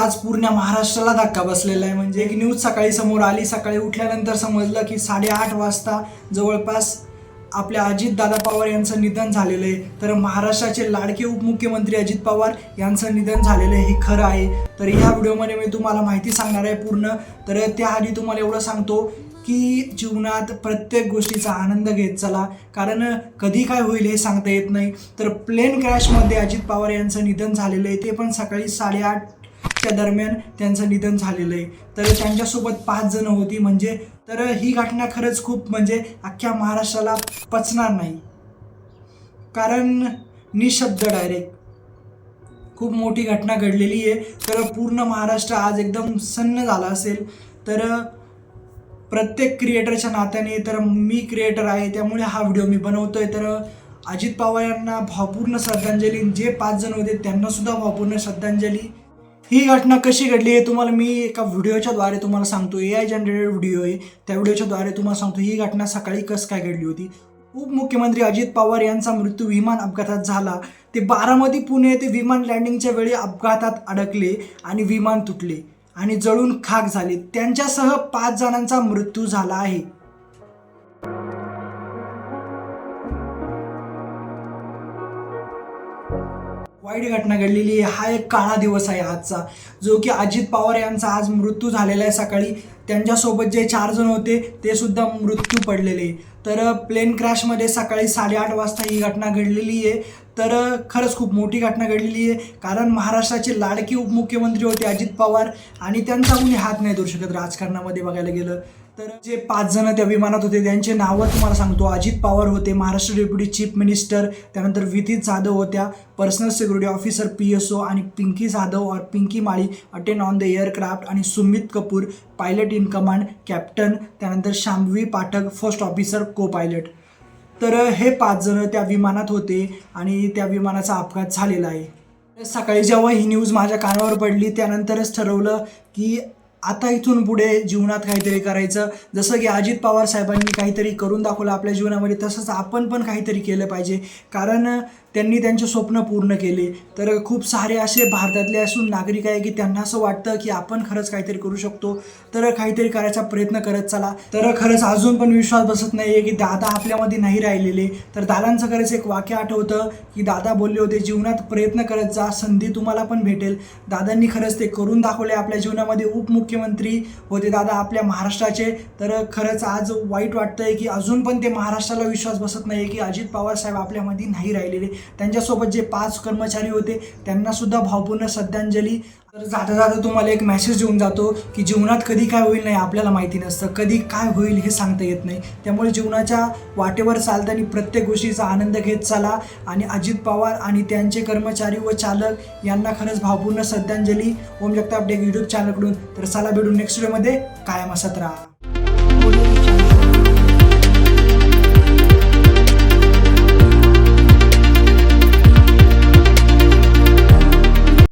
आज पूर्ण महाराष्ट्राला धक्का बसलेला आहे। म्हणजे एक न्यूज सकाळी समोर आली, सकाळी उठल्यानंतर समजलं की 8:30 वाजता जवळपास आपल्या अजितदादा पवार यांचं निधन झालेलं आहे। तर महाराष्ट्राचे लाडके उपमुख्यमंत्री अजित पवार यांचं निधन झालेलं आहे, हे खरं आहे। तर ह्या व्हिडिओमध्ये मी तुम्हाला माहिती सांगणार आहे पूर्ण। तर त्याआधी तुम्हाला एवढं सांगतो की जीवनात प्रत्येक गोष्टीचा आनंद घेत चला, कारण कधी काय होईल हे सांगता येत नाही। तर प्लेन क्रॅशमध्ये अजित पवार यांचं निधन झालेलं आहे, ते पण सकाळी 8:30च्या दरम्यान त्यांचं निधन झालेलं आहे। तर त्यांच्यासोबत 5 जण होती म्हणजे तर ही घटना खरंच खूप म्हणजे अख्ख्या महाराष्ट्राला पचणार नाही, कारण निशब्द डायरेक्ट खूप मोठी घटना घडलेली आहे। तर पूर्ण महाराष्ट्र आज एकदम सन्न झाला असेल। तर प्रत्येक क्रिएटरच्या नात्याने, तर मी क्रिएटर आहे त्यामुळे हा व्हिडिओ मी बनवतोय। तर अजित पवार यांना भावपूर्ण श्रद्धांजली, जे 5 जण होते त्यांना सुद्धा भावपूर्ण श्रद्धांजली। ही घटना कशी घडली आहे तुम्हाला मी एका व्हिडिओच्या द्वारे तुम्हाला सांगतो। AI जनरेटेड व्हिडिओ आहे, त्या व्हिडिओच्या द्वारे तुम्हाला सांगतो ही घटना सकाळी कसं काय घडली होती। उपमुख्यमंत्री अजित पवार यांचा मृत्यू विमान अपघातात झाला। ते बारामती पुणे ते विमान लँडिंगच्या वेळी अपघातात अडकले आणि विमान तुटले आणि जळून खाक झाले। त्यांच्यासह 5 जणांचा मृत्यू झाला आहे। वाईट घटना घडलेली आहे। हा एक काळा दिवस आहे आजचा, जो की अजित पवार यांचा आज मृत्यू झालेला आहे सकाळी। त्यांच्यासोबत जे 4 जण होते ते सुद्धा मृत्यू पडलेले। तर प्लेन क्रॅशमध्ये सकाळी 8:30 वाजता ही घटना घडलेली आहे। तर खरंच खूप मोठी घटना घडलेली आहे, कारण महाराष्ट्राचे लाडके उपमुख्यमंत्री होते अजित पवार आणि त्यांचा कोणी हात नाही धरू शकत राजकारणामध्ये बघायला गेलं तर। जे 5 जण त्या विमानात होते त्यांचे नावं तुम्हाला सांगतो। अजित पवार होते, महाराष्ट्र डेप्युटी चीफ मिनिस्टर, त्यानंतर विधीत जाधव होत्या, पर्सनल सिक्युरिटी ऑफिसर PSO, आणि पिंकी जाधव और पिंकी माळी अटेंड ऑन द एअरक्राफ्ट, आणि Sumit Kapoor pilot in command captain, त्यानंतर शांभवी पाठक फर्स्ट ऑफिसर को पायलट। तर हे 5 जण त्या विमानात होते आणि त्या विमानाचा अपघात झालेला आहे। सकाळी जेव्हा ही न्यूज माझ्या कानावर पडली त्यानंतरच ठरवलं की आता इथून पुढे जीवनात काहीतरी करायचं। जसं की अजित पवार साहेबांनी काहीतरी करून दाखवलं आपल्या जीवनामध्ये, तसंच आपण पण काहीतरी केलं पाहिजे, कारण त्यांनी त्यांचे स्वप्न पूर्ण केले। तर खूप सारे असे भारतातले असून नागरिक आहे की त्यांना असं वाटतं की आपण खरंच काहीतरी करू शकतो, तर काहीतरी करायचा प्रयत्न करत चला। तर खरंच अजून पण विश्वास बसत नाही आहे की दादा आपल्यामध्ये नाही राहिलेले। तर दादांचं खरंच एक वाक्य आठवतं की दादा बोलले होते, जीवनात प्रयत्न करत जा, संधी तुम्हाला पण भेटेल। दादांनी खरंच ते करून दाखवले आपल्या जीवनामध्ये। उपमुख्यमंत्री होते दादा आपल्या महाराष्ट्राचे। तर खरंच आज वाईट वाटतंय की अजून पण ते महाराष्ट्राला विश्वास बसत नाही की अजित पवार साहेब आपल्यामध्ये नाही राहिलेले। त्यांच्यासोबत जे 5 कर्मचारी होते त्यांना सुद्धा भावपूर्ण श्रद्धांजली। तर जाता जाता तुम्हाला एक मेसेज देऊन जातो की जीवनात कधी काय होईल नाही आपल्याला माहिती नसतं, कधी काय होईल हे सांगता येत नाही। त्यामुळे जीवनाच्या वाटेवर चालताना प्रत्येक गोष्टीचा आनंद घेत चला। आणि अजित पवार आणि त्यांचे कर्मचारी व चालक यांना खरंच भावपूर्ण श्रद्धांजली ओम जगताप टेक यूट्यूब चॅनलकडून। तर चला भेटू नेक्स्ट व्हिडिओमध्ये, कायम असत राहा।